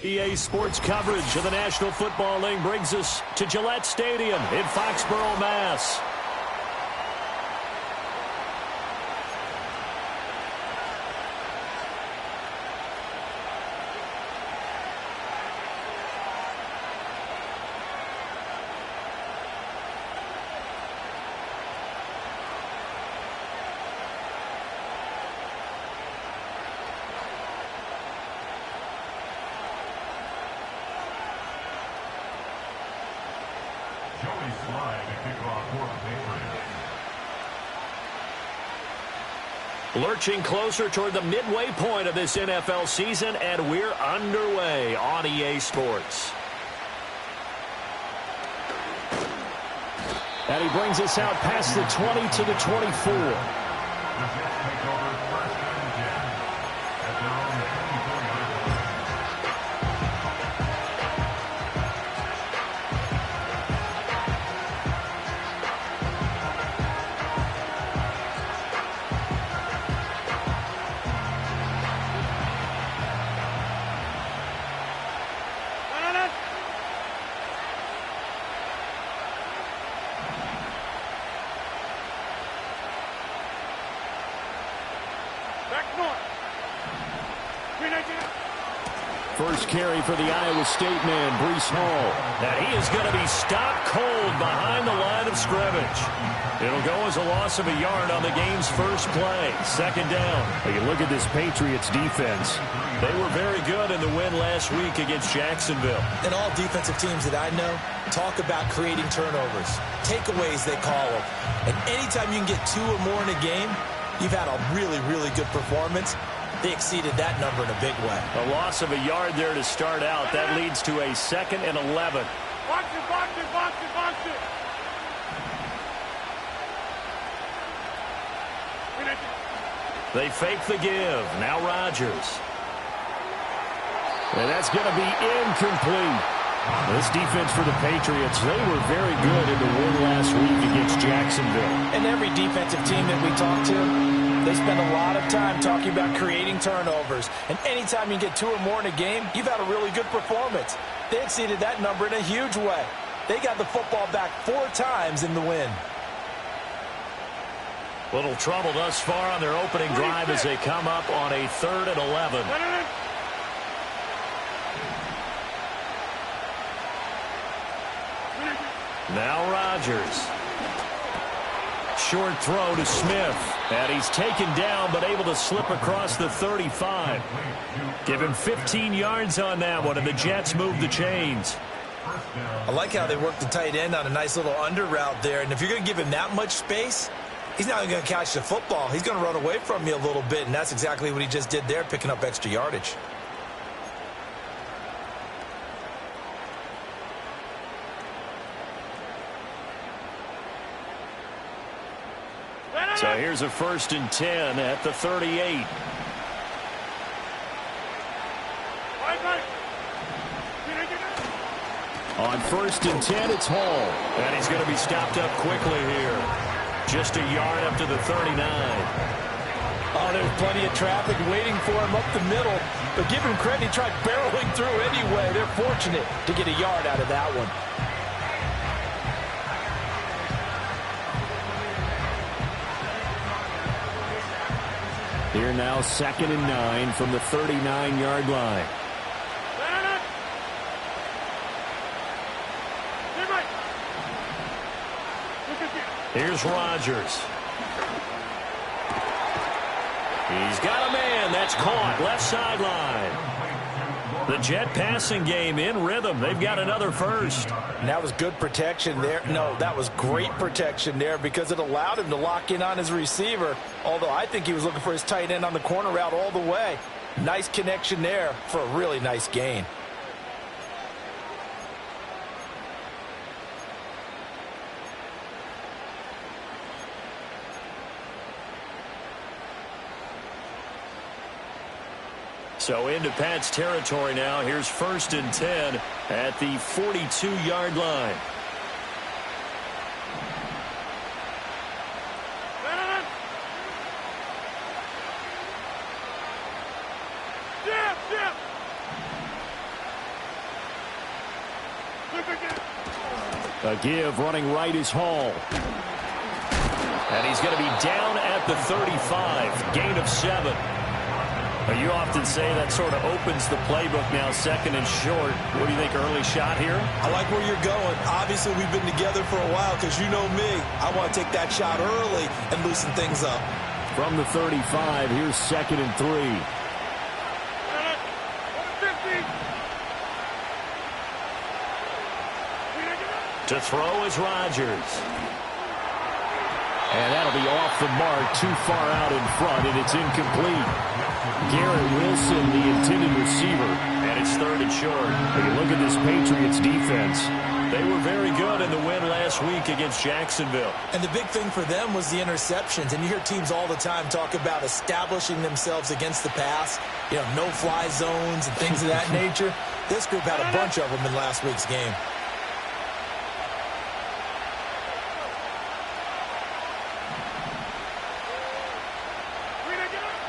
EA Sports coverage of the National Football League brings us to Gillette Stadium in Foxborough, Mass. Lurching closer toward the midway point of this NFL season, and we're underway on EA Sports. And he brings us out past the 20 to the 24. First carry for the Iowa State man, Breece Hall. And he is going to be stopped cold behind the line of scrimmage. It'll go as a loss of a yard on the game's first play. Second down. You look at this Patriots defense. They were very good in the win last week against Jacksonville. And all defensive teams that I know talk about creating turnovers. Takeaways, they call them. And anytime you can get 2 or more in a game, you've had a really, really good performance. They exceeded that number in a big way. A loss of a yard there to start out. That leads to a 2nd and 11. Box it, box it, box it, box it. They fake the give. Now Rodgers. And that's going to be incomplete. This defense for the Patriots, they were very good in the win last week against Jacksonville. And every defensive team that we talk to, they spend a lot of time talking about creating turnovers. And anytime you get 2 or more in a game, you've had a really good performance. They exceeded that number in a huge way. They got the football back 4 times in the win. Little trouble thus far on their opening drive as they come up on a 3rd and 11. Now Rodgers. Short throw to Smith. And he's taken down but able to slip across the 35. Give him 15 yards on that one, and the Jets move the chains. I like how they work the tight end on a nice little under route there. And if you're going to give him that much space, he's not going to catch the football. He's going to run away from you a little bit, and that's exactly what he just did there, picking up extra yardage. So here's a 1st and 10 at the 38. On 1st and 10, it's Hall. And he's going to be stopped up quickly here. Just a yard up to the 39. Oh, there's plenty of traffic waiting for him up the middle. But give him credit, he tried barreling through anyway. They're fortunate to get a yard out of that one. Here now 2nd and 9 from the 39-yard line. Here's Rodgers. He's got a man. That's caught. Left sideline. The Jet passing game in rhythm. They've got another first. And that was good protection there. No, that was great protection there because it allowed him to lock in on his receiver. Although I think he was looking for his tight end on the corner route all the way. Nice connection there for a really nice gain. So into Pat's territory now. Here's 1st and 10 at the 42-yard line. A give running right is Hall. And he's going to be down at the 35. Gain of 7. You often say that sort of opens the playbook now, second and short. What do you think, early shot here? I like where you're going. Obviously, we've been together for a while because you know me. I want to take that shot early and loosen things up. From the 35, here's second and 3. To throw is Rodgers. And that'll be off the mark, too far out in front, and it's incomplete. Garrett Wilson, the intended receiver, and it's third and short. When you look at this Patriots defense, they were very good in the win last week against Jacksonville. And the big thing for them was the interceptions. And you hear teams all the time talk about establishing themselves against the pass, you know, no-fly zones and things of that nature. This group had a bunch of them in last week's game.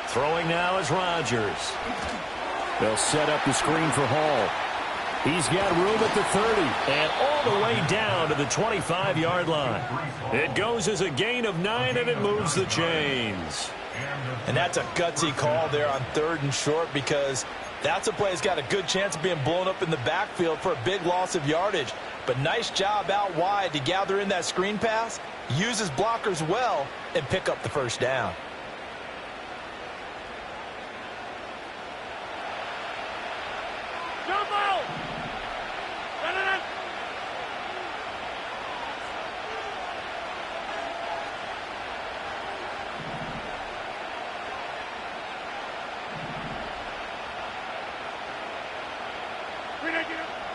Throwing now is Rodgers. They'll set up the screen for Hall. He's got room at the 30 and all the way down to the 25-yard line. It goes as a gain of 9, and it moves the chains. And that's a gutsy call there on third and short because that's a play that's got a good chance of being blown up in the backfield for a big loss of yardage. But nice job out wide to gather in that screen pass, use his blockers well, and pick up the first down.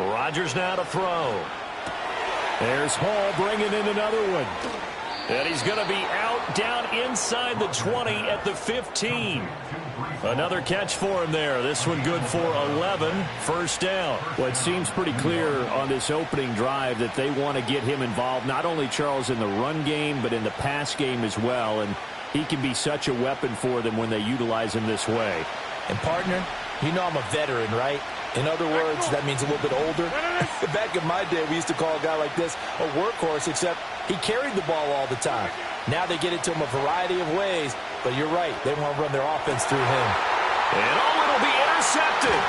Rodgers now to throw. There's Hall bringing in another one. And he's going to be out down inside the 20 at the 15. Another catch for him there. This one good for 11. First down. Well, it seems pretty clear on this opening drive that they want to get him involved, not only, Charles, in the run game, but in the pass game as well. And he can be such a weapon for them when they utilize him this way. And, partner, you know I'm a veteran, right? In other words, that means a little bit older. Back in my day, we used to call a guy like this a workhorse, except he carried the ball all the time. Now they get it to him a variety of ways, but you're right. They want to run their offense through him. And it'll be intercepted.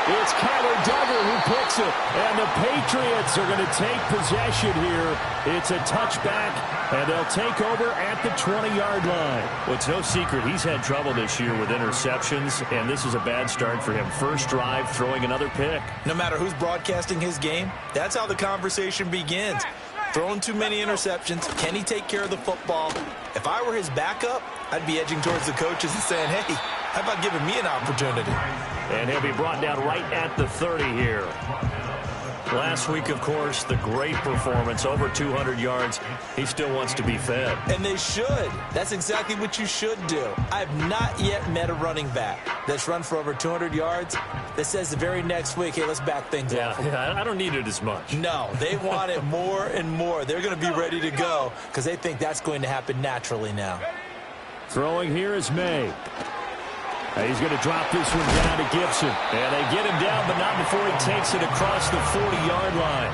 It's Kyler Duggar who picks it, and the Patriots are going to take possession here. It's a touchback, and they'll take over at the 20-yard line. Well, it's no secret he's had trouble this year with interceptions, and this is a bad start for him. First drive, throwing another pick. No matter who's broadcasting his game, that's how the conversation begins. Throwing too many interceptions. Can he take care of the football? If I were his backup, I'd be edging towards the coaches and saying, hey, how about giving me an opportunity? And he'll be brought down right at the 30 here. Last week, of course, the great performance, over 200 yards. He still wants to be fed. And they should. That's exactly what you should do. I have not yet met a running back that's run for over 200 yards that says the very next week, hey, let's back things up. Yeah, I don't need it as much. No, they want it more and more. They're going to be ready to go because they think that's going to happen naturally now. Throwing here is May. He's going to drop this one down to Gibson. And they get him down, but not before he takes it across the 40-yard line.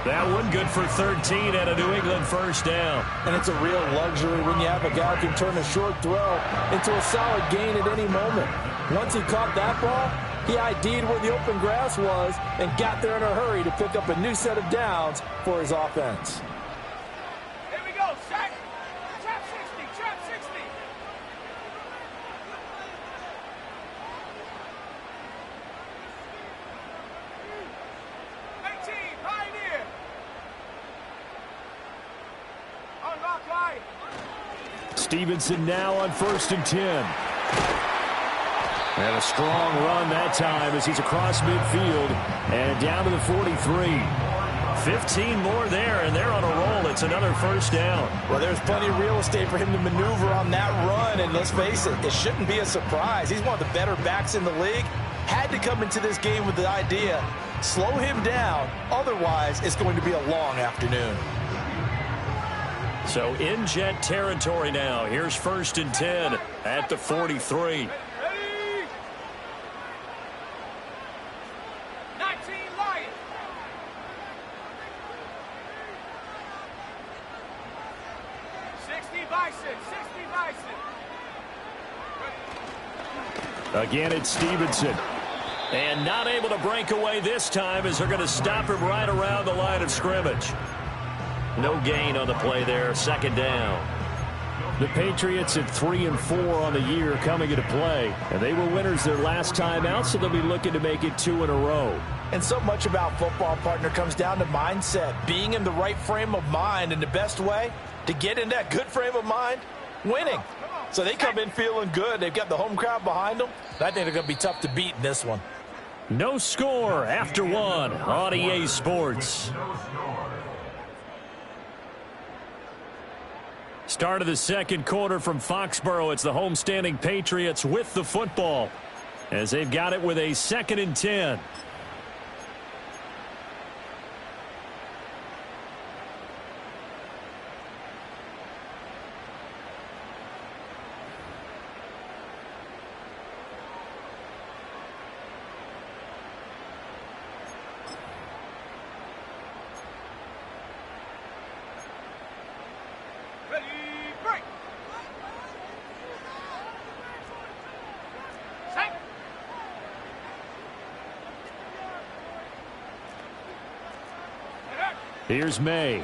That one good for 13 and a New England first down. And it's a real luxury when you have a guy who can turn a short throw into a solid gain at any moment. Once he caught that ball, he ID'd where the open grass was and got there in a hurry to pick up a new set of downs for his offense. Here we go, sack. Trap 60, trap 60. Stevenson now on 1st and 10. And a strong run that time as he's across midfield and down to the 43. 15 more there, and they're on a roll. It's another first down. Well, there's plenty of real estate for him to maneuver on that run, and let's face it, it shouldn't be a surprise. He's one of the better backs in the league. Had to come into this game with the idea, slow him down, otherwise it's going to be a long afternoon. So in Jet territory now. Here's 1st and 10 at the 43. Bison, 60 Bison. Again, it's Stevenson. And not able to break away this time as they're going to stop him right around the line of scrimmage. No gain on the play there, second down. The Patriots at 3-4 on the year coming into play. And they were winners their last time out, so they'll be looking to make it 2 in a row. And so much about football, partner, comes down to mindset. Being in the right frame of mind, and the best way to get in that good frame of mind, winning. So they come in feeling good. They've got the home crowd behind them. I think they're going to be tough to beat in this one. No score after 1 on EA Sports. Start of the second quarter from Foxborough. It's the homestanding Patriots with the football as they've got it with a 2nd and 10. Here's May.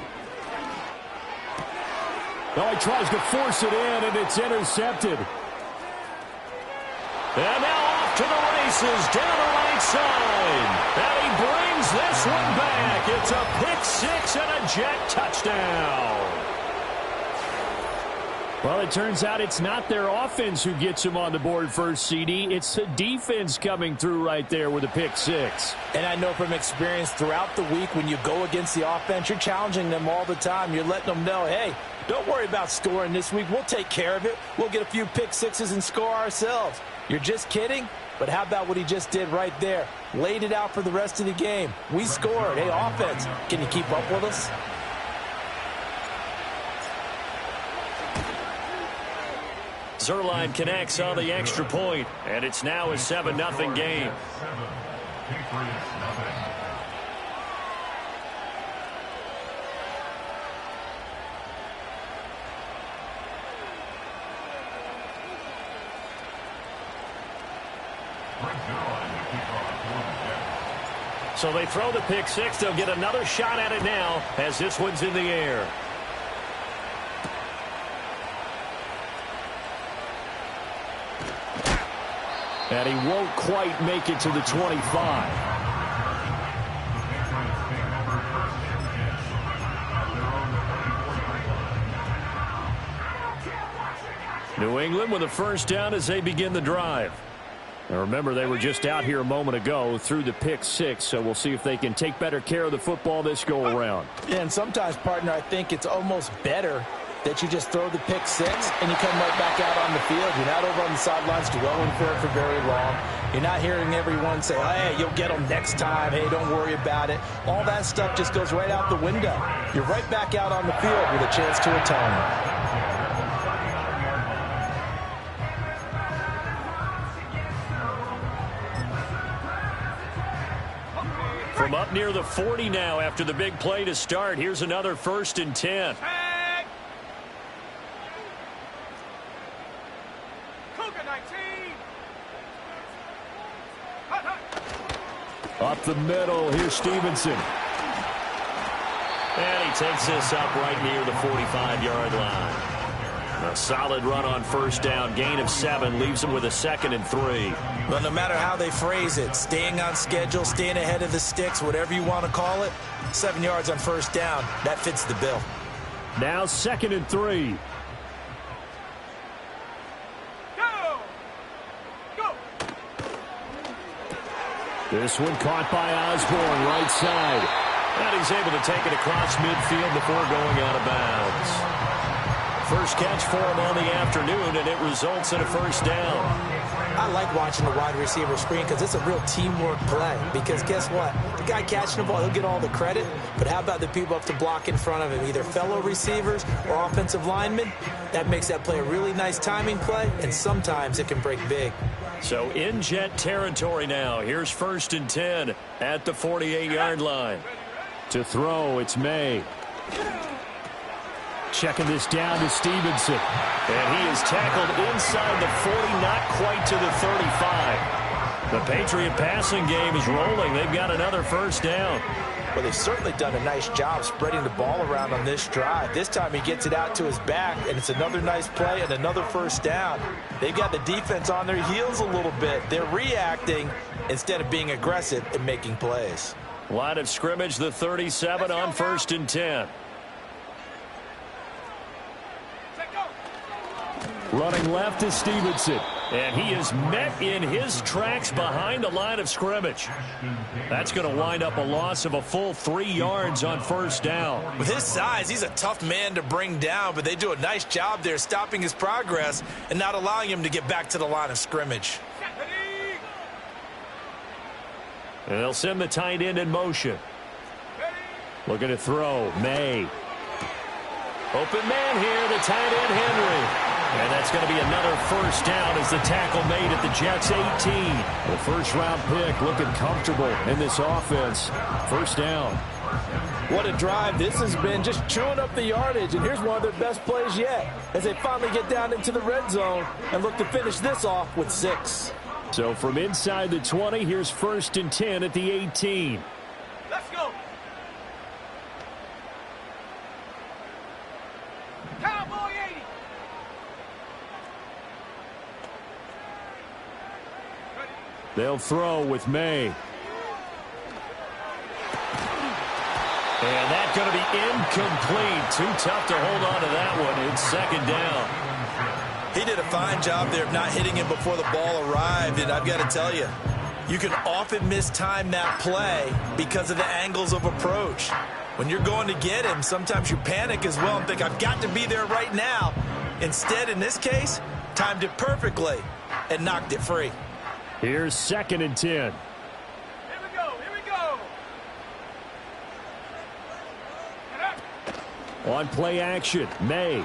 Oh, he tries to force it in, and it's intercepted. And now off to the races, down the right side. And he brings this one back. It's a pick 6 and a Jet touchdown. Well, it turns out it's not their offense who gets them on the board first, CD. It's the defense coming through right there with a pick 6. And I know from experience throughout the week when you go against the offense, you're challenging them all the time. You're letting them know, hey, don't worry about scoring this week. We'll take care of it. We'll get a few pick 6s and score ourselves. You're just kidding? But how about what he just did right there? Laid it out for the rest of the game. We scored. Hey, offense, can you keep up with us? Zerline connects on the extra point, and it's now a 7-0 game. So they throw the pick 6. They'll get another shot at it now as this one's in the air. And he won't quite make it to the 25. New England with a first down as they begin the drive. Now remember, they were just out here a moment ago through the pick 6, so we'll see if they can take better care of the football this go-around. Yeah, and sometimes, partner, I think it's almost better that you just throw the pick 6 and you come right back out on the field. You're not over on the sidelines dwelling for it for very long. You're not hearing everyone say, hey, you'll get them next time. Hey, don't worry about it. All that stuff just goes right out the window. You're right back out on the field with a chance to atone. From up near the 40 now after the big play to start, here's another 1st and 10. Up the middle, here's Stevenson. And he takes this up right near the 45-yard line. A solid run on first down, gain of 7, leaves him with a 2nd and 3. Well, no matter how they phrase it, staying on schedule, staying ahead of the sticks, whatever you want to call it, 7 yards on first down, that fits the bill. Now 2nd and 3. This one caught by Osborne, right side. And he's able to take it across midfield before going out of bounds. First catch for him on the afternoon, and it results in a first down. I like watching the wide receiver screen because it's a real teamwork play. Because guess what? The guy catching the ball, he'll get all the credit. But how about the people up to block in front of him, either fellow receivers or offensive linemen? That makes that play a really nice timing play, and sometimes it can break big. So in Jet territory now. Here's 1st and 10 at the 48-yard line. To throw, it's May. Checking this down to Stevenson. And he is tackled inside the 40, not quite to the 35. The Patriot passing game is rolling. They've got another first down. Well, they've certainly done a nice job spreading the ball around on this drive. This time he gets it out to his back, and it's another nice play and another first down. They've got the defense on their heels a little bit. They're reacting instead of being aggressive and making plays. Line of scrimmage, the 37 on 1st and 10. Running left is Stevenson. And he is met in his tracks behind the line of scrimmage. That's going to wind up a loss of a full 3 yards on first down. With his size, he's a tough man to bring down, but they do a nice job there stopping his progress and not allowing him to get back to the line of scrimmage. And they'll send the tight end in motion. Looking to throw. May. Open man here, the tight end Henry. And that's going to be another first down as the tackle made at the Jets' 18. The first-round pick looking comfortable in this offense. First down. What a drive this has been, just chewing up the yardage. And here's one of their best plays yet as they finally get down into the red zone and look to finish this off with 6. So from inside the 20, here's 1st and 10 at the 18. Let's go. Cowboy 80. They'll throw with May. And that's going to be incomplete. Too tough to hold on to that one. It's 2nd down. He did a fine job there of not hitting him before the ball arrived. And I've got to tell you, you can often mistime that play because of the angles of approach. When you're going to get him, sometimes you panic as well and think, I've got to be there right now. Instead, in this case, timed it perfectly and knocked it free. Here's 2nd and 10. Here we go. Here we go. On play action, May.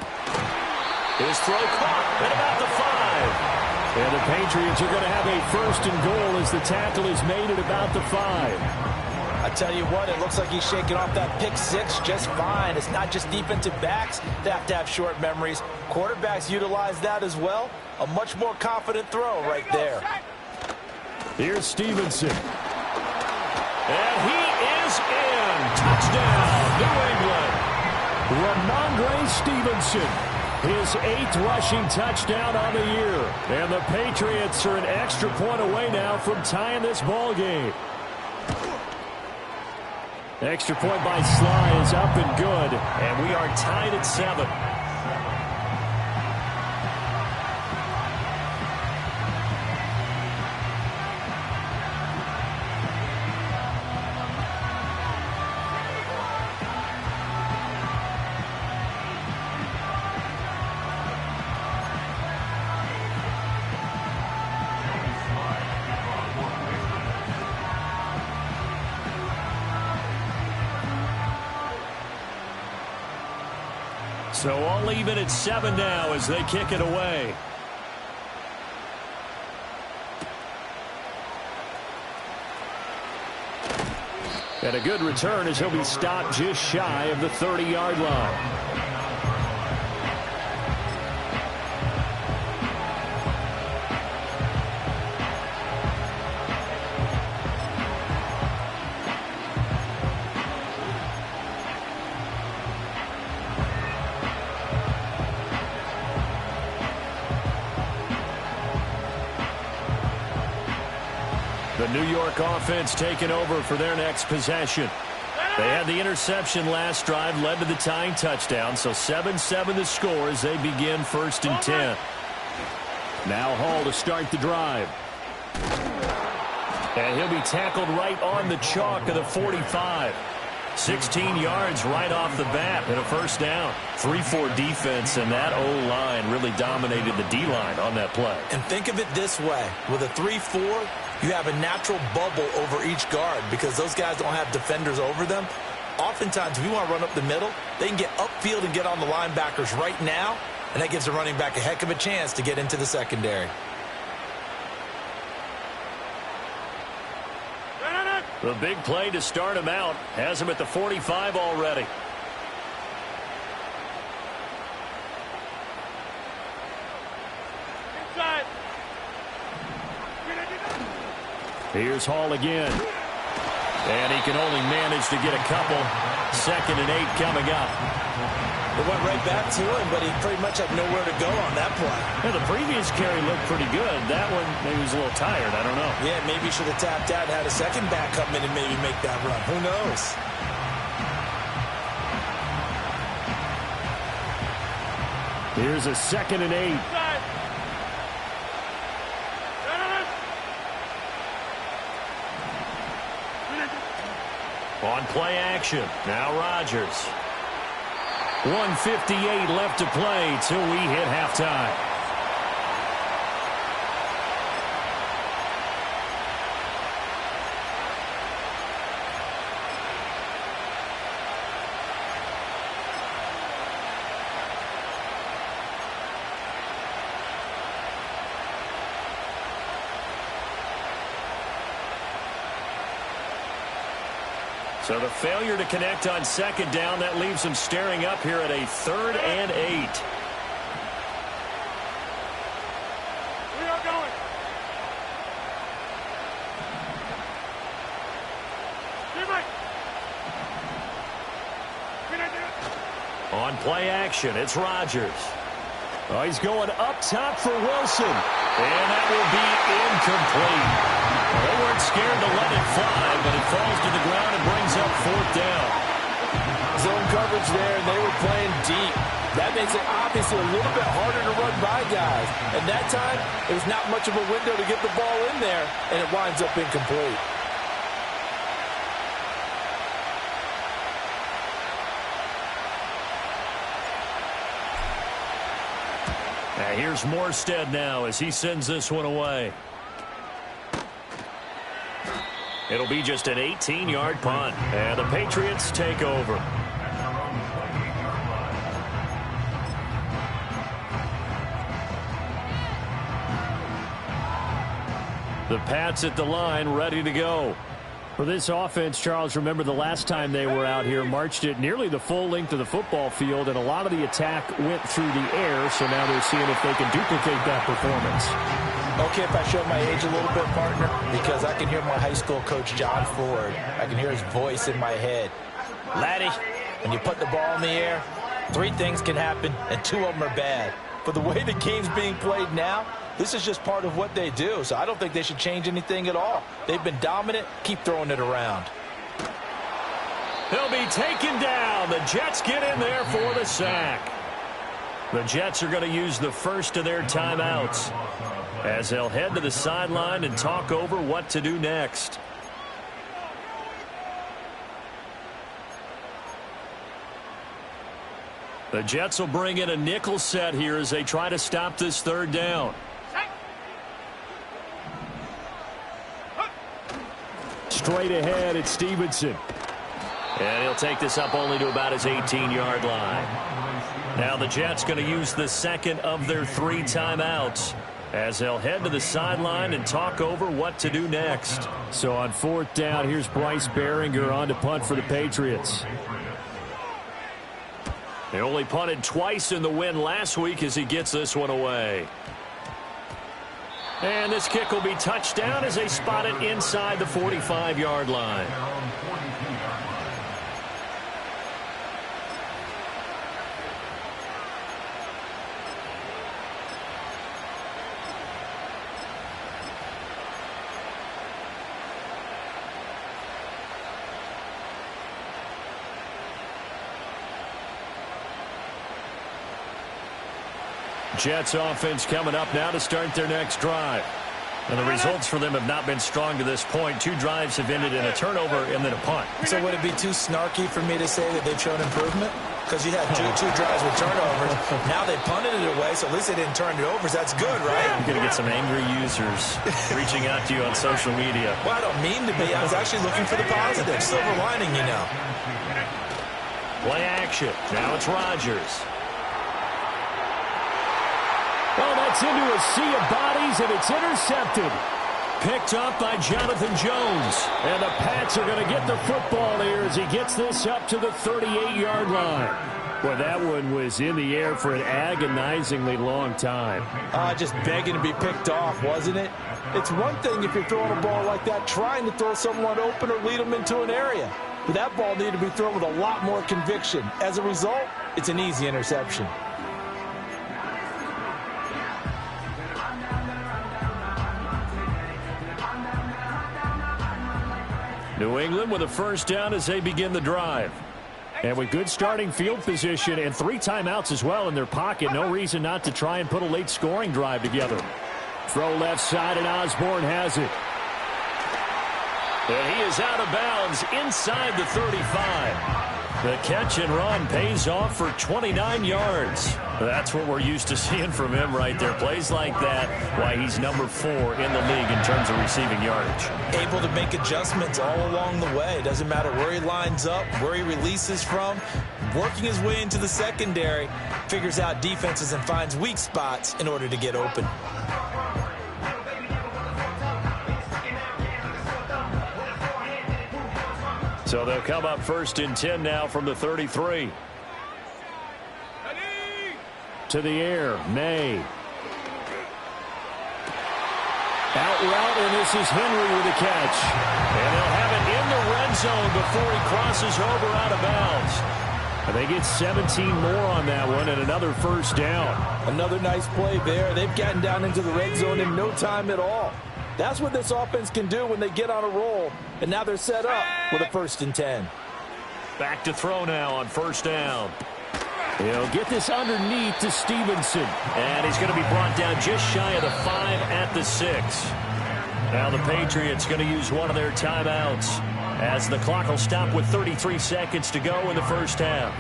His throw caught at about the 5. And the Patriots are going to have a 1st and goal as the tackle is made at about the 5. I tell you what, it looks like he's shaking off that pick 6 just fine. It's not just defensive backs that have to have short memories. Quarterbacks utilize that as well. A much more confident throw right there. Here's Stevenson. And he is in. Touchdown, New England. Ramondre Stevenson, his 8th rushing touchdown on the year. And the Patriots are an extra point away now from tying this ball game. Extra point by Sly is up and good. And we are tied at 7. So all even at 7 now as they kick it away. And a good return as he'll be stopped just shy of the 30-yard line. The New York offense taking over for their next possession. They had the interception last drive, led to the tying touchdown, so 7-7 the score as they begin 1st and 10. Now Hall to start the drive. And he'll be tackled right on the chalk of the 45. 16 yards right off the bat and a first down. 3-4 defense, and that O-line really dominated the D-line on that play. And think of it this way. With a 3-4, you have a natural bubble over each guard because those guys don't have defenders over them. Oftentimes, if you want to run up the middle, they can get upfield and get on the linebackers right now, and that gives the running back a heck of a chance to get into the secondary. The big play to start him out has him at the 45 already. Here's Hall again. And he can only manage to get a couple. 2nd and 8 coming up. It went right back to him, but he pretty much had nowhere to go on that play. Yeah, the previous carry looked pretty good. That one, maybe he was a little tired. I don't know. Yeah, maybe he should have tapped out and had a second back come in and maybe make that run. Who knows? Here's a 2nd and 8. On play action. Now Rodgers. 1:58 left to play till we hit halftime. So the failure to connect on 2nd down, that leaves him staring up here at a 3rd and 8. We are going. On play action, it's Rodgers. Oh, he's going up top for Wilson. And that will be incomplete. Well, they weren't scared to let it fly, but it falls to the ground and brings up 4th down. Zone coverage there, and they were playing deep. That makes it obviously a little bit harder to run by guys. And that time, it was not much of a window to get the ball in there, and it winds up incomplete. Here's Morstead now as he sends this one away. It'll be just an 18-yard punt, and the Patriots take over. The Pats at the line, ready to go. For this offense, Charles, remember the last time they were out here, marched it nearly the full length of the football field, and a lot of the attack went through the air, so now they're seeing if they can duplicate that performance. Okay, if I show my age a little bit, partner, because I can hear my high school coach, John Ford. I can hear his voice in my head. Laddie, when you put the ball in the air, 3 things can happen, and 2 of them are bad. But the way the game's being played now, this is just part of what they do, so I don't think they should change anything at all. They've been dominant. Keep throwing it around. He'll be taken down. The Jets get in there for the sack. The Jets are going to use the first of their timeouts as they'll head to the sideline and talk over what to do next. The Jets will bring in a nickel set here as they try to stop this 3rd down. Straight ahead, it's Stevenson. And he'll take this up only to about his 18-yard line. Now the Jets going to use the 2nd of their 3 timeouts as they'll head to the sideline and talk over what to do next. So on 4th down, here's Bryce Behringer on to punt for the Patriots. They only punted twice in the win last week as he gets this one away. And this kick will be touchdown as they spot it inside the 45-yard line. Jets offense coming up now to start their next drive. And the results for them have not been strong to this point. 2 drives have ended in a turnover and then a punt. So would it be too snarky for me to say that they've shown improvement? Because you had two drives with turnovers. Now they punted it away, so at least they didn't turn it over. So that's good, right? You're going to get some angry users reaching out to you on social media. Well, I don't mean to be. I was actually looking for the positive. Silver lining, you know. Play action. Now it's Rodgers. Well, that's into a sea of bodies, and it's intercepted. Picked up by Jonathan Jones. And the Pats are going to get the football here as he gets this up to the 38-yard line. Well, that one was in the air for an agonizingly long time. Just begging to be picked off, wasn't it? It's one thing if you're throwing a ball like that, trying to throw someone open or lead them into an area. But that ball needed to be thrown with a lot more conviction. As a result, it's an easy interception. New England with a first down as they begin the drive. And with good starting field position and 3 timeouts as well in their pocket, no reason not to try and put a late scoring drive together. Throw left side, and Osborne has it. And he is out of bounds inside the 35. The catch and run pays off for 29 yards. That's what we're used to seeing from him right there. Plays like that, why he's number 4 in the league in terms of receiving yardage. Able to make adjustments all along the way. Doesn't matter where he lines up, where he releases from. Working his way into the secondary, figures out defenses and finds weak spots in order to get open. So they'll come up first and 10 now from the 33. To the air, May. Out route, and this is Henry with the catch. And they'll have it in the red zone before he crosses over out of bounds. And they get 17 more on that one and another first down. Another nice play there. They've gotten down into the red zone in no time at all. That's what this offense can do when they get on a roll. And now they're set up with a first and 10. Back to throw now on first down. He'll get this underneath to Stevenson. And he's going to be brought down just shy of the 5 at the 6. Now the Patriots going to use one of their timeouts as the clock will stop with 33 seconds to go in the first half.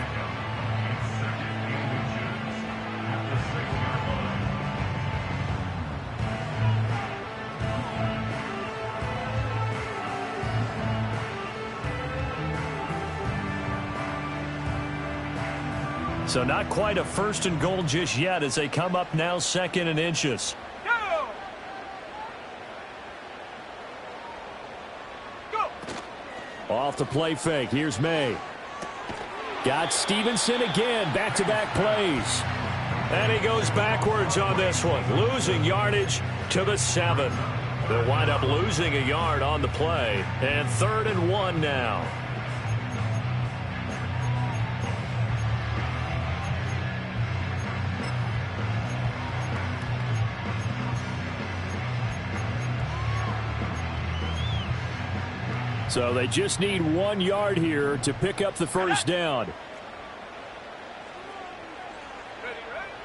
So not quite a first and goal just yet as they come up now 2nd and inches. Go! Go! Off the play fake. Here's May. Got Stevenson again. Back-to-back plays. And he goes backwards on this one. Losing yardage to the 7. They'll wind up losing a yard on the play. And 3rd and 1 now. So they just need 1 yard here to pick up the first down.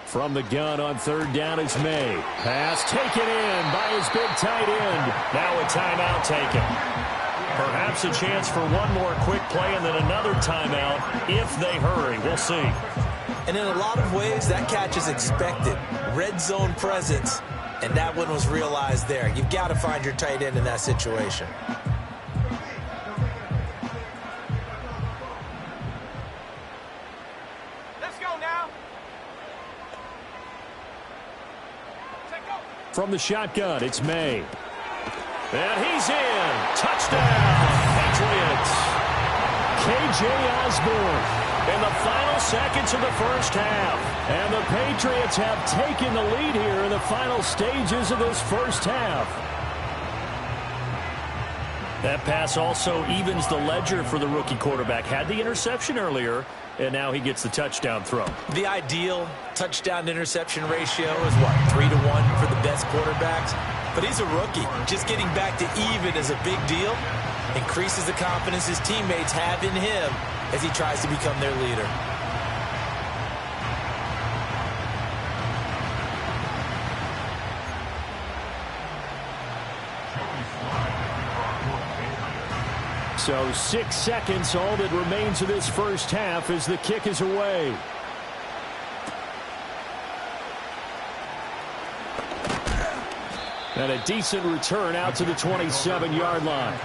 From the gun on 3rd down is May. Pass taken in by his big tight end. Now a timeout taken. Perhaps a chance for one more quick play and then another timeout if they hurry. We'll see. And in a lot of ways, that catch is expected. Red zone presence, and that one was realized there. You've got to find your tight end in that situation. From the shotgun, it's May. And he's in. Touchdown, Patriots. K.J. Osborne in the final seconds of the first half. And the Patriots have taken the lead here in the final stages of this first half. That pass also evens the ledger for the rookie quarterback. Had the interception earlier, and now he gets the touchdown throw. The ideal touchdown-interception ratio is what, 3-to-1 for the best quarterbacks? But he's a rookie. Just getting back to even is a big deal. Increases the confidence his teammates have in him as he tries to become their leader. So 6 seconds, all that remains of this first half as the kick is away. And a decent return out to the 27-yard line.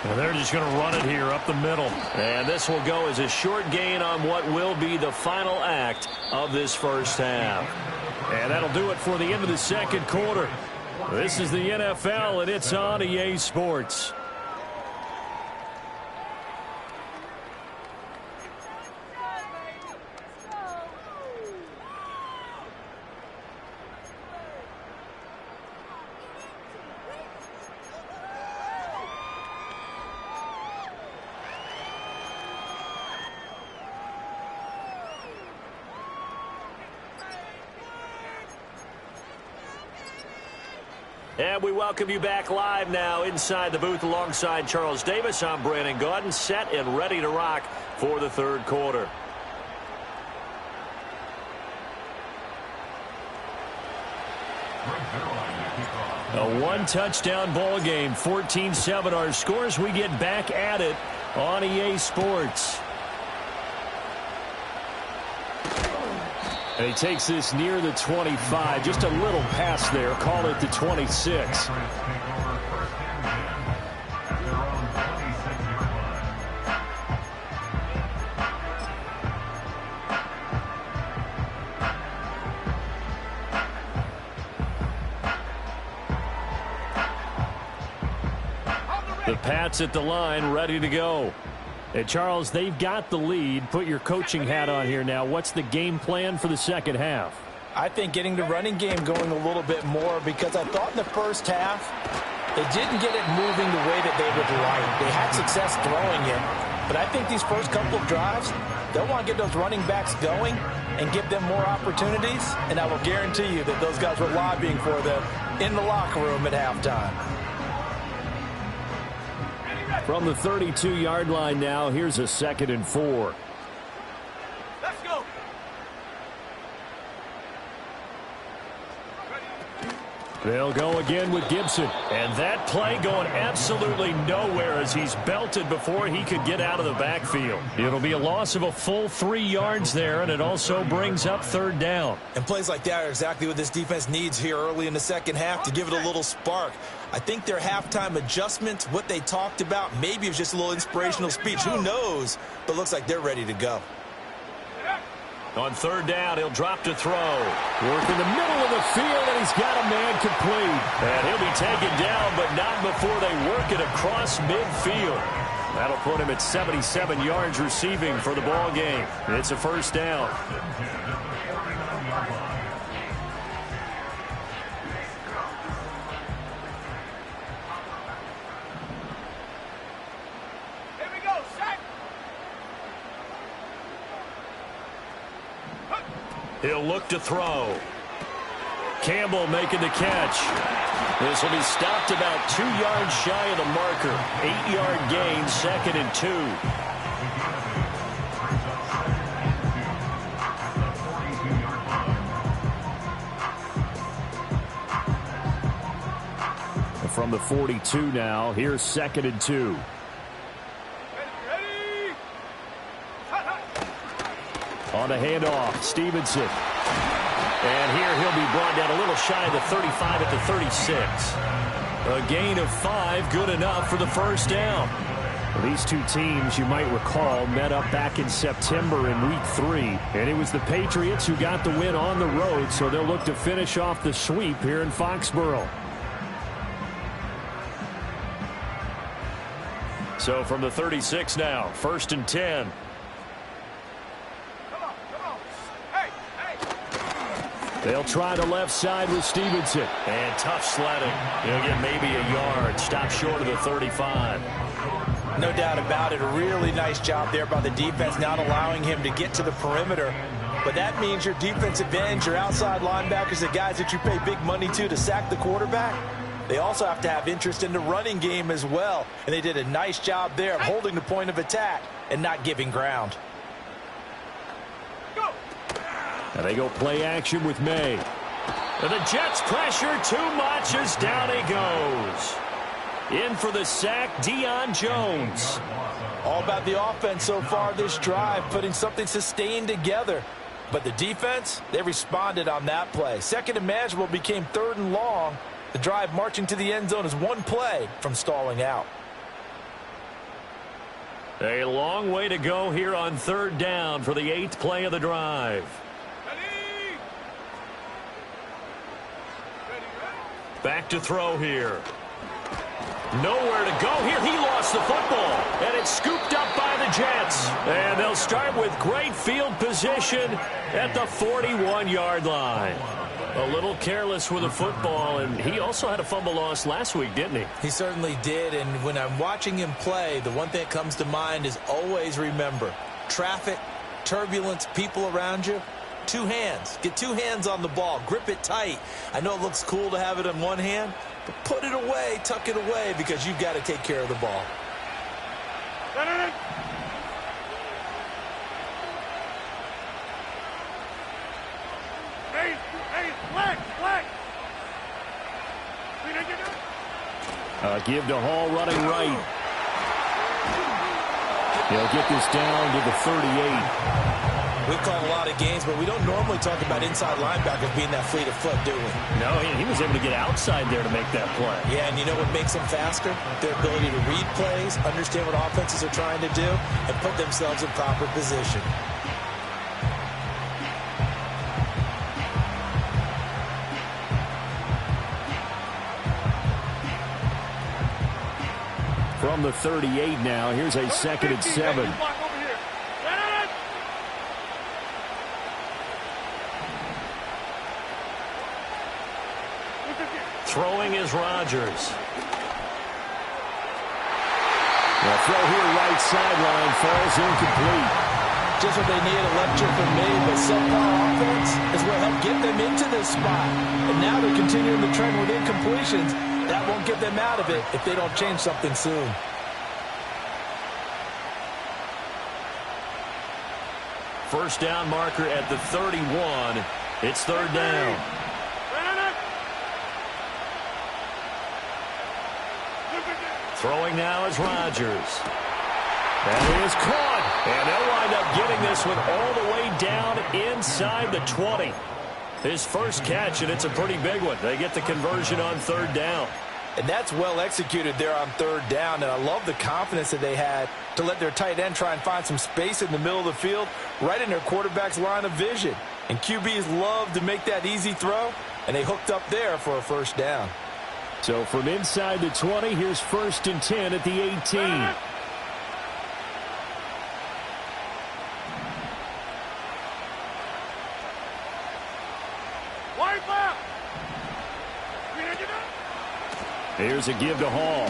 And they're just going to run it here up the middle. And this will go as a short gain on what will be the final act of this first half. And that'll do it for the end of the second quarter. This is the NFL, and it's on EA Sports. And we welcome you back live now inside the booth alongside Charles Davis. I'm Brandon Gaudin, set and ready to rock for the third quarter. A one-touchdown ball game, 14-7 our scores. We get back at it on EA Sports. And he takes this near the 25. Just a little pass there. Call it the 26. The Pats at the line, ready to go. Hey, Charles, they've got the lead. Put your coaching hat on here now. What's the game plan for the second half? I think getting the running game going a little bit more, because I thought in the first half they didn't get it moving the way that they would like. They had success throwing it, but I think these first couple of drives, they'll want to get those running backs going and give them more opportunities, and I will guarantee you that those guys were lobbying for them in the locker room at halftime. From the 32-yard line now, here's a 2nd and 4. Let's go. They'll go again with Gibson. And that play going absolutely nowhere as he's belted before he could get out of the backfield. It'll be a loss of a full 3 yards there, and it also brings up 3rd down. And plays like that are exactly what this defense needs here early in the second half to give it a little spark. I think their halftime adjustments, what they talked about, maybe it was just a little inspirational speech. Who knows? But looks like they're ready to go. On 3rd down, he'll drop to throw. Work in the middle of the field, and he's got a man complete. And he'll be taken down, but not before they work it across midfield. That'll put him at 77 yards receiving for the ball game. It's a 1st down. He'll look to throw. Campbell making the catch. This will be stopped about 2 yards shy of the marker. 8-yard gain, 2nd and 2. From the 42 now, here's 2nd and 2. On the handoff, Stevenson. And here he'll be brought down a little shy of the 35 at the 36. A gain of 5, good enough for the 1st down. Well, these two teams, you might recall, met up back in September in Week 3. And it was the Patriots who got the win on the road, so they'll look to finish off the sweep here in Foxborough. So from the 36 now, 1st and 10. They'll try the left side with Stevenson. And tough sledding. He'll get maybe a yard. Stop short of the 35. No doubt about it. A really nice job there by the defense, not allowing him to get to the perimeter. But that means your defensive ends, your outside linebackers, the guys that you pay big money to sack the quarterback, they also have to have interest in the running game as well. And they did a nice job there of holding the point of attack and not giving ground. And they go play action with May. And the Jets pressure too much as down he goes. In for the sack, Deion Jones. All about the offense so far this drive, putting something sustained together. But the defense, they responded on that play. 2nd and manageable became 3rd and long. The drive marching to the end zone is 1 play from stalling out. A long way to go here on 3rd down for the 8th play of the drive. Back to throw here. Nowhere to go here. He lost the football, and it's scooped up by the Jets. And they'll start with great field position at the 41-yard line. A little careless with the football, and he also had a fumble loss last week, didn't he? He certainly did, and when I'm watching him play, the one thing that comes to mind is always remember, traffic, turbulence, people around you, 2 hands. Get 2 hands on the ball. Grip it tight. I know it looks cool to have it in one hand, but put it away, tuck it away, because you've got to take care of the ball. Give to Hall running right. He'll get this down to the 38. We've called a lot of games, but we don't normally talk about inside linebackers being that fleet of foot, do we? No, he was able to get outside there to make that play. Yeah, and you know what makes them faster? Their ability to read plays, understand what offenses are trying to do, and put themselves in proper position. From the 38 now, here's a 2nd and 7. Throwing is Rodgers. The throw here right sideline falls incomplete. Just what they need, a lecture from me, but subpar offense is what helped get them into this spot. And now they're continuing the trend with incompletions. That won't get them out of it if they don't change something soon. First down marker at the 31. It's 3rd down. Throwing now is Rodgers. That is caught. And they'll wind up getting this one all the way down inside the 20. His first catch, and it's a pretty big one. They get the conversion on 3rd down. And that's well executed there on 3rd down. And I love the confidence that they had to let their tight end try and find some space in the middle of the field, right in their quarterback's line of vision. And QBs love to make that easy throw, and they hooked up there for a first down. So from inside the 20, here's 1st and 10 at the 18. Here's a give to Hall.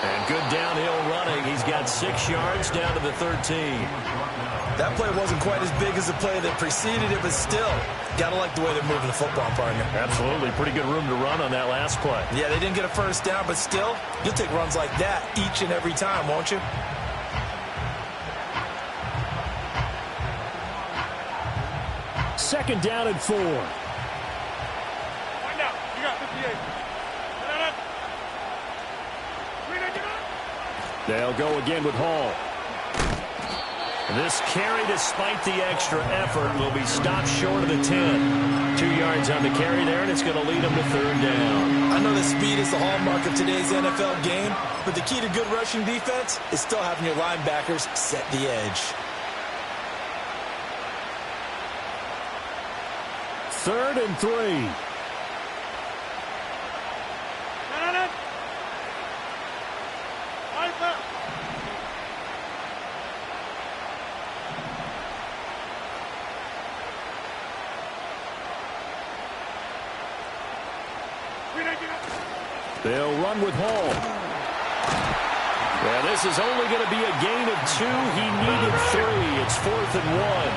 And good downhill running. He's got 6 yards down to the 13. That play wasn't quite as big as the play that preceded it, but still, got to like the way they're moving the football, partner. Absolutely. Pretty good room to run on that last play. Yeah, they didn't get a first down, but still, you'll take runs like that each and every time, won't you? Second down and 4. Right now, you got 58. They'll go again with Hall. This carry, despite the extra effort, will be stopped short of the 10. 2 yards on the carry there, and it's going to lead them to 3rd down. I know that speed is the hallmark of today's NFL game, but the key to good rushing defense is still having your linebackers set the edge. 3rd and 3. They'll run with Hall. Well, this is only going to be a gain of 2. He needed 3. It's 4th and 1.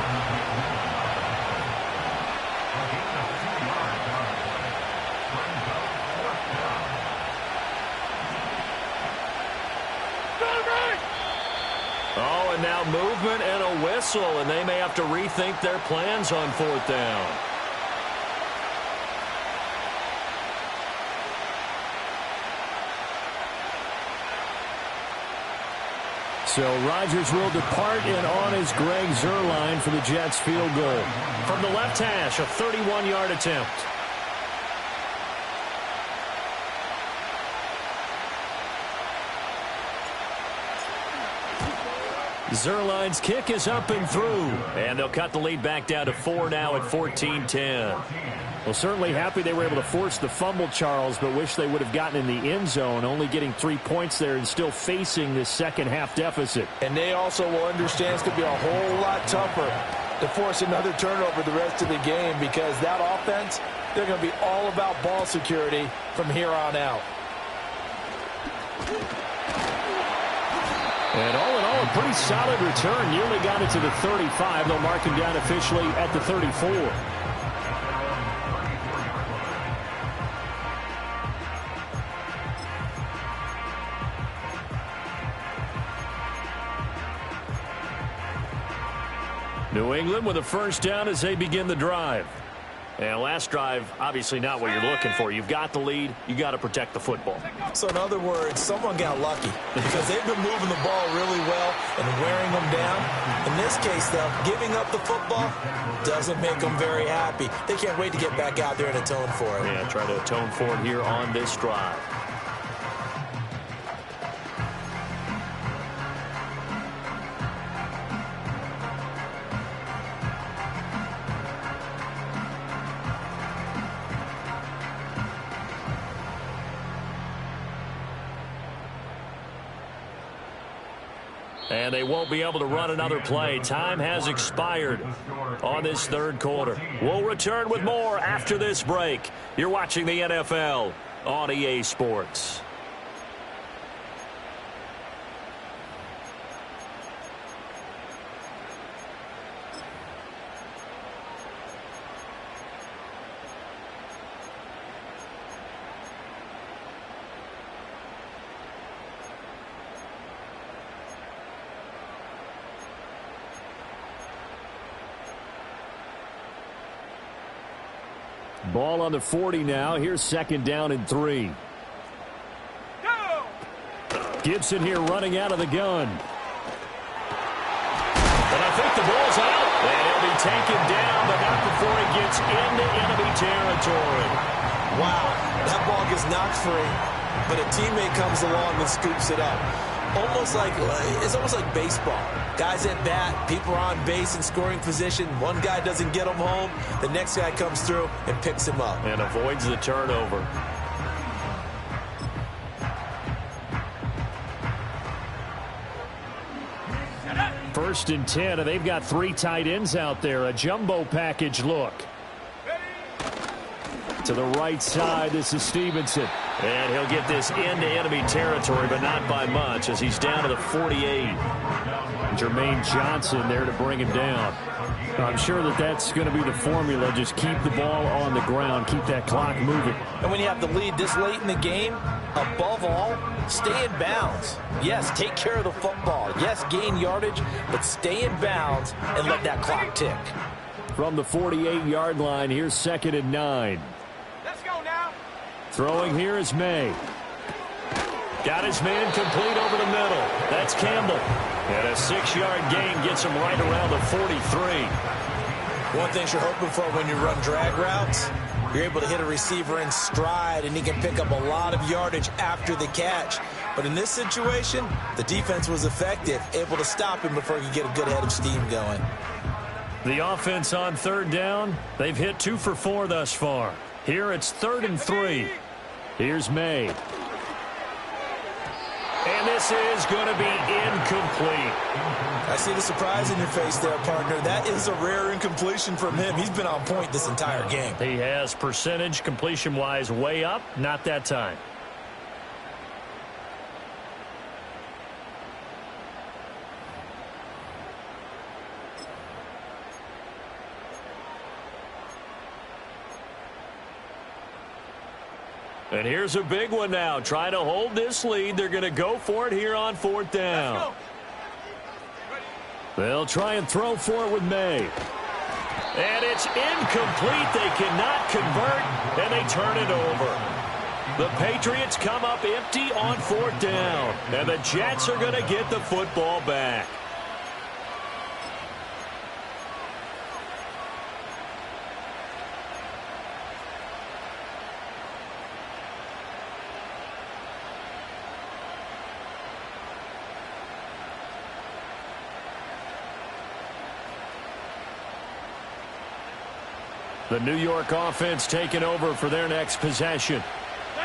Oh, and now movement and a whistle, and they may have to rethink their plans on 4th down. So Rodgers will depart, and on is Greg Zuerlein for the Jets field goal. From the left hash, a 31-yard attempt. Zerline's kick is up and through. And they'll cut the lead back down to 4 now at 14-10. Well, certainly happy they were able to force the fumble, Charles, but wish they would have gotten in the end zone, only getting 3 points there and still facing this second-half deficit. And they also will understand it's going to be a whole lot tougher to force another turnover the rest of the game, because that offense, they're going to be all about ball security from here on out. And all in all, a pretty solid return. Nearly got it to the 35. They'll mark him down officially at the 34. New England with a first down as they begin the drive. And last drive, obviously not what you're looking for. You've got the lead. You got to protect the football. So in other words, someone got lucky because they've been moving the ball really well and wearing them down. In this case, though, giving up the football doesn't make them very happy. They can't wait to get back out there and atone for it. Yeah, try to atone for it here on this drive. And they won't be able to run another play. Time has expired on this third quarter. We'll return with more after this break. You're watching the NFL on EA Sports. Ball on the 40 now. Here's second down and 3. Go! Gibson here running out of the gun. And I think the ball's out. And he'll be taken down, but not before he gets into enemy territory. Wow, that ball gets knocked free, but a teammate comes along and scoops it up. It's almost like baseball. Guys at bat, people are on base in scoring position. One guy doesn't get him home. The next guy comes through and picks him up. And avoids the turnover. First and 10, and they've got 3 tight ends out there. A jumbo package look. To the right side, this is Stevenson. And he'll get this into enemy territory, but not by much, as he's down to the 48. Jermaine Johnson there to bring him down. I'm sure that's going to be the formula. Just keep the ball on the ground. Keep that clock moving. And when you have the lead this late in the game, above all, stay in bounds. Yes, take care of the football. Yes, gain yardage, but stay in bounds and let that clock tick. From the 48-yard line, here's second and 9. Let's go now. Throwing here is May. Got his man complete over the middle. That's Campbell. And a 6-yard gain gets him right around the 43. One thing you're hoping for when you run drag routes, you're able to hit a receiver in stride, and he can pick up a lot of yardage after the catch. But in this situation, the defense was effective, able to stop him before he could get a good head of steam going. The offense on third down, they've hit 2 for 4 thus far. Here it's 3rd and 3. Here's May. And this is going to be incomplete. I see the surprise in your face there, partner. That is a rare incompletion from him. He's been on point this entire game. He has percentage completion-wise way up, not that time. And here's a big one now. Trying to hold this lead. They're going to go for it here on 4th down. They'll try and throw for it with May. And it's incomplete. They cannot convert, and they turn it over. The Patriots come up empty on 4th down, and the Jets are going to get the football back. The New York offense taking over for their next possession.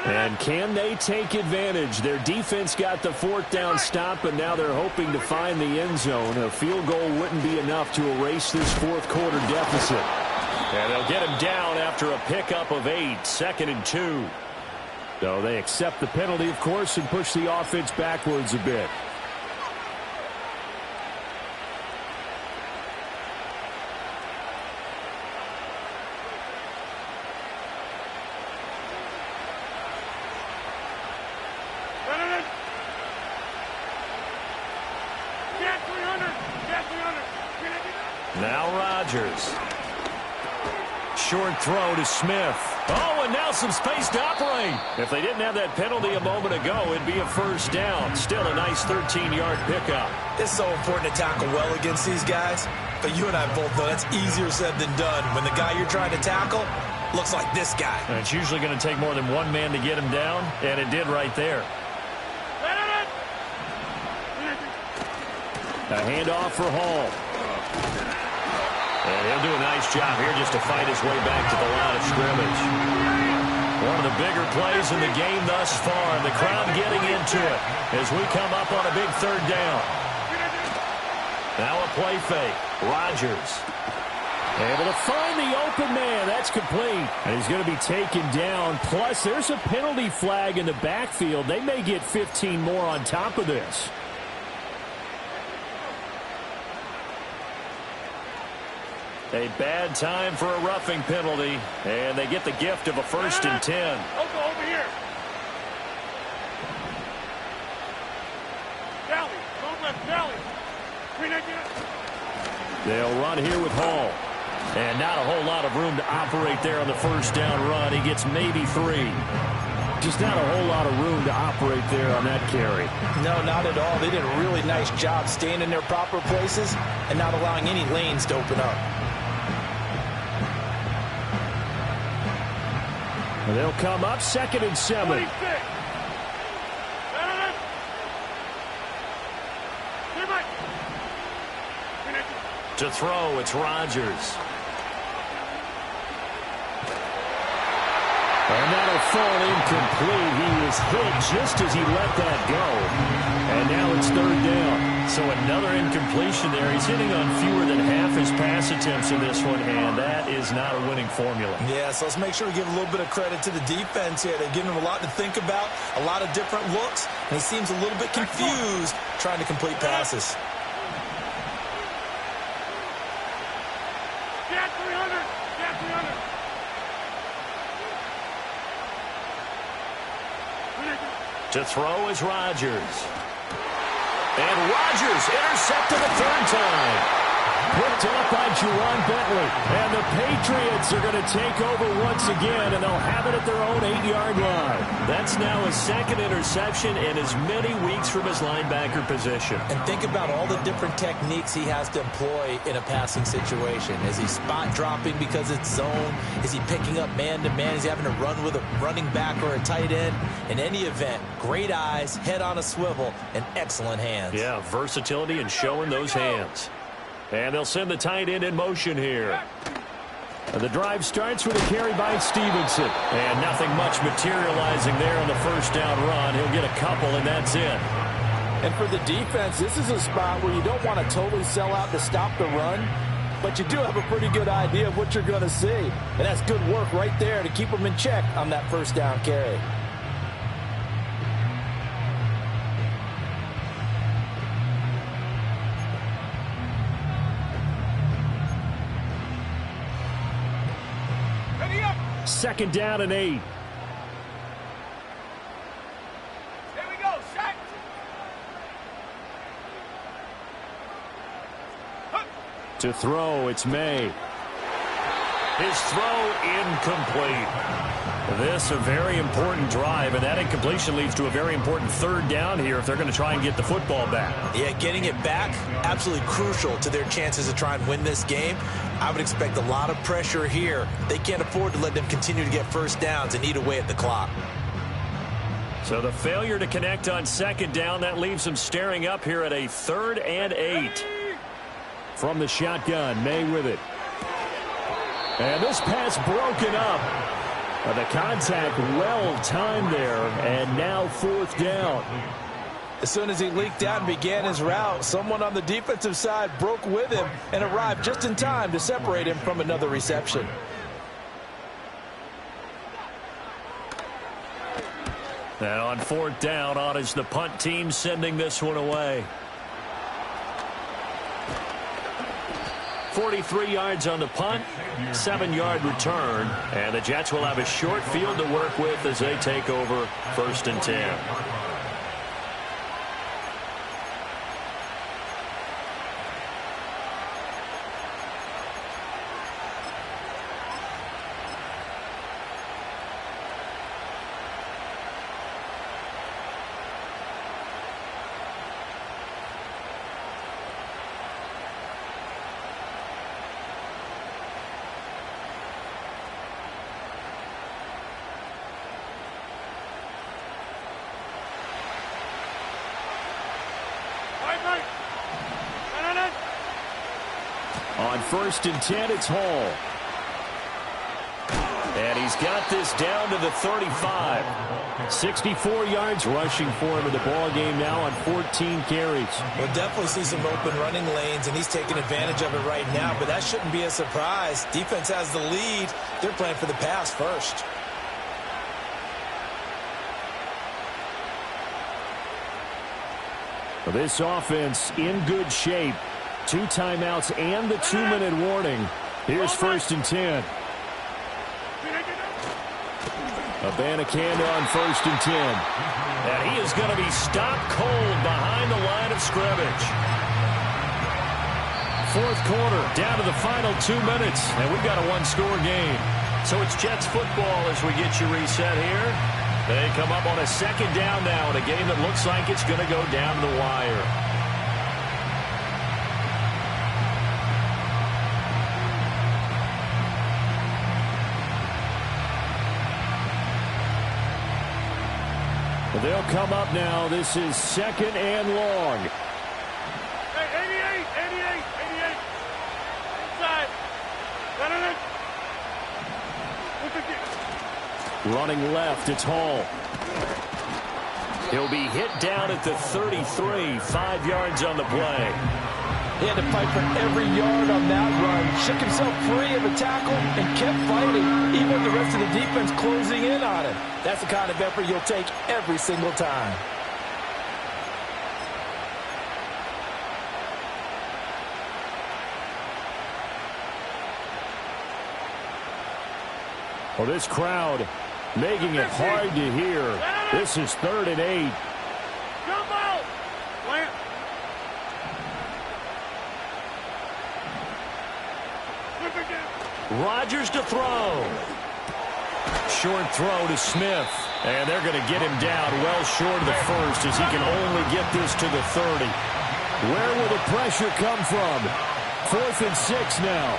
And can they take advantage? Their defense got the fourth down stop, and now they're hoping to find the end zone. A field goal wouldn't be enough to erase this fourth quarter deficit. And they'll get him down after a pickup of 8, 2nd and 2. So they accept the penalty, of course, and push the offense backwards a bit. Now Rodgers. Short throw to Smith. Oh, and now some space to operate. If they didn't have that penalty a moment ago, it'd be a first down. Still a nice 13-yard pickup. It's so important to tackle well against these guys. But you and I both know that's easier said than done when the guy you're trying to tackle looks like this guy. And it's usually going to take more than one man to get him down, and it did right there. A handoff for Hall. And he'll do a nice job here just to fight his way back to the line of scrimmage. One of the bigger plays in the game thus far. The crowd getting into it as we come up on a big third down. Now a play fake. Rodgers. Able to find the open man. That's complete. And he's going to be taken down. Plus, there's a penalty flag in the backfield. They may get 15 more on top of this. A bad time for a roughing penalty, and they get the gift of a 1st and 10. Over here. Valley, go left, Valley. They'll run here with Hall. And not a whole lot of room to operate there on the first down run. He gets maybe 3. Just not a whole lot of room to operate there on that carry. No, not at all. They did a really nice job staying in their proper places and not allowing any lanes to open up. And they'll come up 2nd and 7. To throw, it's Rodgers. And that'll fall incomplete. He was hit just as he let that go. And now it's 3rd down. So another incompletion there. He's hitting on fewer than half his pass attempts in this one, and that is not a winning formula. Yeah, so let's make sure we give a little bit of credit to the defense here. They're giving him a lot to think about, a lot of different looks, and he seems a little bit confused trying to complete passes. To throw is Rodgers. And Rodgers intercepted the 3rd time. Picked off by Juwan Bentley. And the Patriots are going to take over once again, and they'll have it at their own 8-yard line. That's now his 2nd interception and as many weeks from his linebacker position. And think about all the different techniques he has to employ in a passing situation. Is he spot dropping because it's zone? Is he picking up man-to-man? Is he having to run with a running back or a tight end? In any event, great eyes, head on a swivel, and excellent hands. Yeah, versatility and showing those hands. And they'll send the tight end in motion here. And the drive starts with a carry by Stevenson. And nothing much materializing there on the first down run. He'll get a couple, and that's it. And for the defense, this is a spot where you don't want to totally sell out to stop the run, but you do have a pretty good idea of what you're going to see. And that's good work right there to keep them in check on that first down carry. Second down and 8. Here we go, sack. To throw, it's May. His throw incomplete. This a very important drive, and that incompletion leads to a very important 3rd down here if they're going to try and get the football back. Yeah, getting it back, absolutely crucial to their chances to try and win this game. I would expect a lot of pressure here. They can't afford to let them continue to get first downs and eat away at the clock. So the failure to connect on 2nd down, that leaves them staring up here at a 3rd and 8. From the shotgun, May with it. And this pass broken up. The contact well timed there, and now 4th down. As soon as he leaked out and began his route, someone on the defensive side broke with him and arrived just in time to separate him from another reception. And on 4th down, on is the punt team sending this one away. 43 yards on the punt, 7-yard return, and the Jets will have a short field to work with as they take over 1st and 10. On 1st and 10, it's Hall. And he's got this down to the 35. 64 yards rushing for him in the ball game now on 14 carries. We'll definitely see some open running lanes, and he's taking advantage of it right now, but that shouldn't be a surprise. Defense has the lead. They're playing for the pass first. This offense in good shape. 2 timeouts and the 2-minute warning. Here's 1st and 10. Abanikanda on 1st and 10. And he is going to be stopped cold behind the line of scrimmage. 4th quarter, down to the final 2 minutes, and we've got a 1-score game. So it's Jets football as we get you reset here. They come up on a 2nd down now in a game that looks like it's going to go down to the wire. They'll come up now. This is 2nd and long. Hey, 88. Inside. Running left, it's Hall. He'll be hit down at the 33, 5 yards on the play. He had to fight for every yard on that run, shook himself free of a tackle, and kept fighting, even with the rest of the defense closing in on him. That's the kind of effort you'll take every single time. Well, this crowd making it hard to hear. This is 3rd and 8. Jump out. Plant. Rodgers to throw. Short throw to Smith. And they're going to get him down well short of the 1st as he can only get this to the 30. Where will the pressure come from? 4th and 6 now.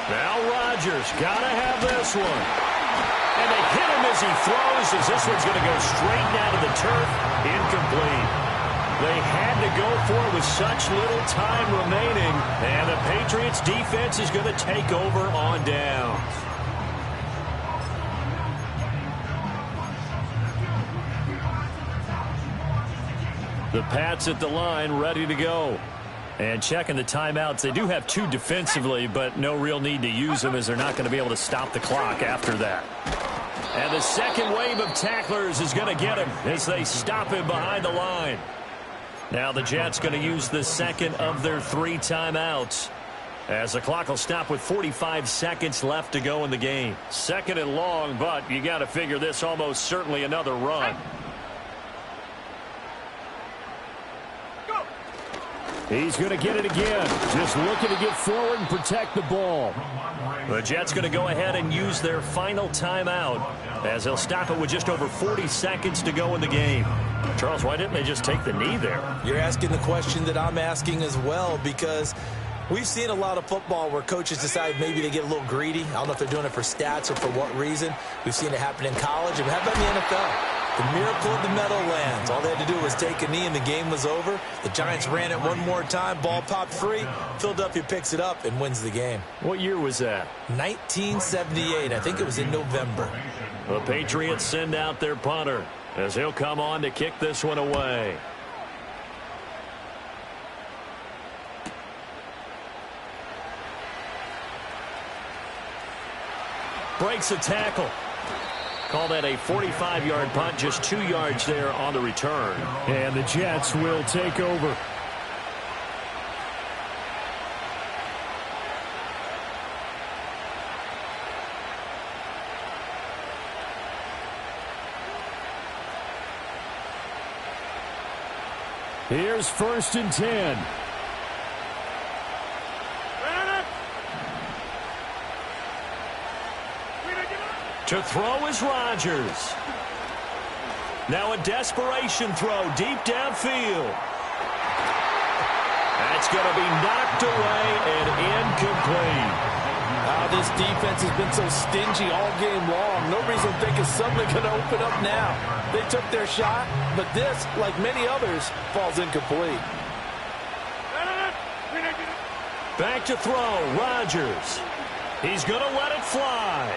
Now Rodgers got to have this one. And they hit him as he throws as this one's going to go straight down to the turf. Incomplete. They had to go for it with such little time remaining. And the Patriots defense is going to take over on downs. The Pats at the line ready to go. And checking the timeouts, they do have 2 defensively, but no real need to use them as they're not going to be able to stop the clock after that. And the second wave of tacklers is going to get him as they stop him behind the line. Now the Jets going to use the 2nd of their 3 timeouts as the clock will stop with 45 seconds left to go in the game. 2nd and long, but you got to figure this almost certainly another run. He's going to get it again. Just looking to get forward and protect the ball. The Jets going to go ahead and use their final timeout as they'll stop it with just over 40 seconds to go in the game. Charles, why didn't they just take the knee there? You're asking the question that I'm asking as well, because we've seen a lot of football where coaches decide maybe they get a little greedy. I don't know if they're doing it for stats or for what reason. We've seen it happen in college, and how about in the NFL? The miracle of the Meadowlands. All they had to do was take a knee and the game was over. The Giants ran it one more time. Ball popped free. Philadelphia picks it up and wins the game. What year was that? 1978. I think it was in November. The Patriots send out their punter as he'll come on to kick this one away. Breaks a tackle. Call that a 45-yard punt, just 2 yards there on the return. And the Jets will take over. Here's 1st and 10. To throw is Rodgers. Now a desperation throw deep downfield. That's going to be knocked away and incomplete. This defense has been so stingy all game long. No reason to think it's suddenly going to open up now. They took their shot, but this, like many others, falls incomplete. Back to throw, Rodgers. He's going to let it fly.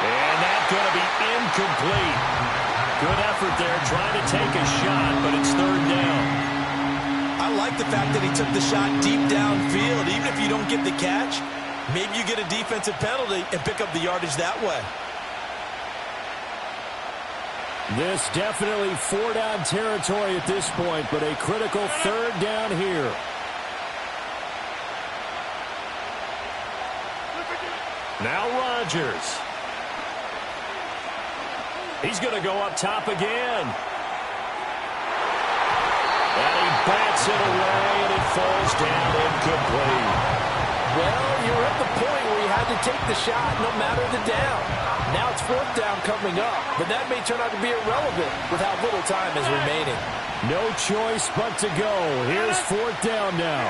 And that's going to be incomplete. Good effort there trying to take a shot, but it's 3rd down. I like the fact that he took the shot deep downfield. Even if you don't get the catch, maybe you get a defensive penalty and pick up the yardage that way. This definitely 4-down territory at this point, but a critical 3rd down here. Now Rodgers. He's going to go up top again. And he bats it away, and it falls down incomplete. Well, you're at the point where you had to take the shot no matter the down. Now it's 4th down coming up, but that may turn out to be irrelevant with how little time is remaining. No choice but to go. Here's 4th down now.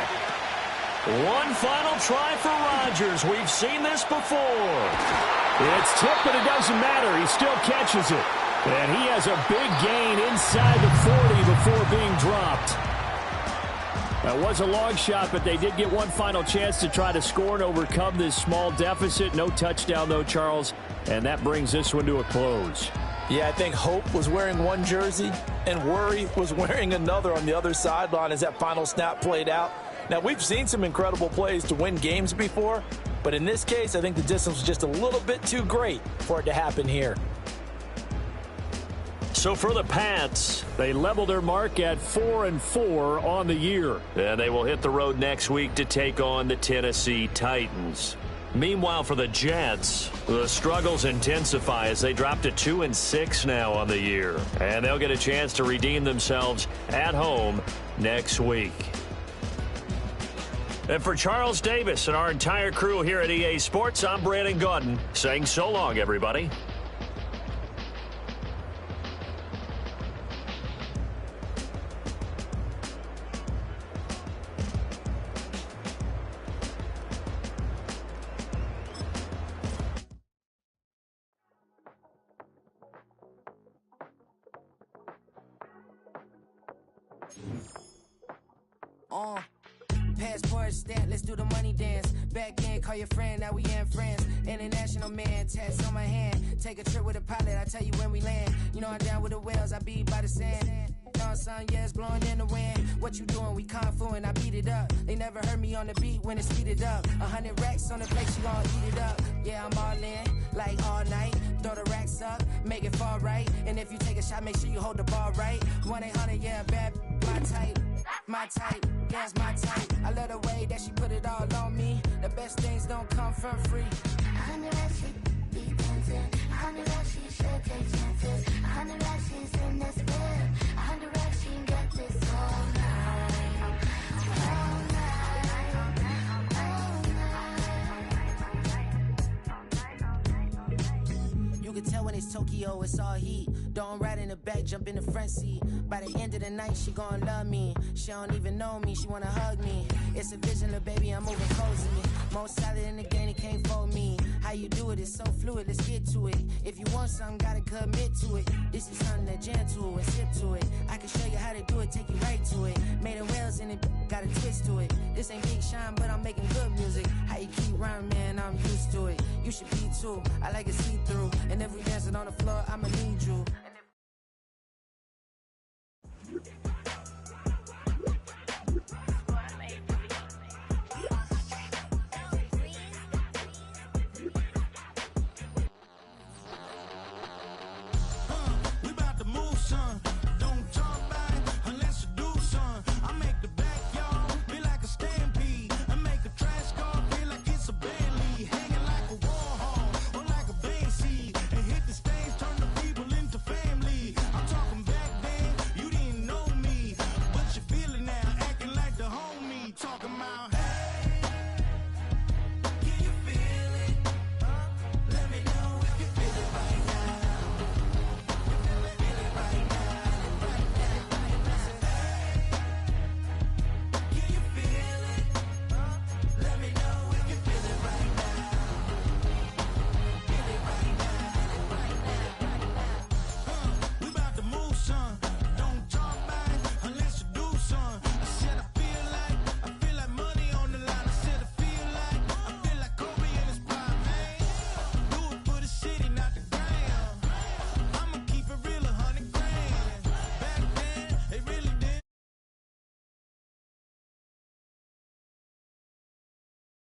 One final try for Rodgers. We've seen this before. It's tipped, but it doesn't matter. He still catches it. And he has a big gain inside the 40 before being dropped. That was a long shot, but they did get one final chance to try to score and overcome this small deficit. No touchdown, though, Charles. And that brings this one to a close. Yeah, I think hope was wearing one jersey and worry was wearing another on the other sideline as that final snap played out. Now, we've seen some incredible plays to win games before, but in this case, I think the distance was just a little bit too great for it to happen here. So for the Pats, they level their mark at 4-4 on the year. And they will hit the road next week to take on the Tennessee Titans. Meanwhile, for the Jets, the struggles intensify as they drop to 2-6 now on the year. And they'll get a chance to redeem themselves at home next week. And for Charles Davis and our entire crew here at EA Sports, I'm Brandon Gaudin saying so long, everybody. Passport stamp, let's do the money dance. Back in, call your friend, now we in France. International man, tats on my hand. Take a trip with a pilot, I tell you when we land. You know I'm down with the whales, I be by the sand. Sun, yeah, it's blowing in the wind. What you doing? We kung fu and I beat it up. They never heard me on the beat when it's speeded up. 100 racks on the plate, she gon' eat it up. Yeah, I'm all in, like all night. Throw the racks up, make it fall right. And if you take a shot, make sure you hold the ball right. 1-800, yeah, bad, my type, yeah, it's my type. I love the way that she put it all on me. The best things don't come from free. 100 racks, she be dancing. 100 racks, she should take chances. 100 racks, she's in this bed. 100 racks, she can get this all night. All night. All night. You you can tell when it's Tokyo, it's all heat. Don't ride in the back, jump in the front seat. By the end of the night, she gon' love me. She don't even know me, she wanna hug me. It's a vision, little baby, I'm moving close to me. Most solid in the game, it can't fold me. How you do it, it's so fluid, let's get to it. If you want something, gotta commit to it. This is something that jam to and sip to it. I can show you how to do it, take you right to it. Made a whales in it, got a twist to it. This ain't Big Shine, but I'm making good music. How you keep rhyming, man, I'm used to it. You should be too, I like it see-through. And if we dancing on the floor, I'ma need you.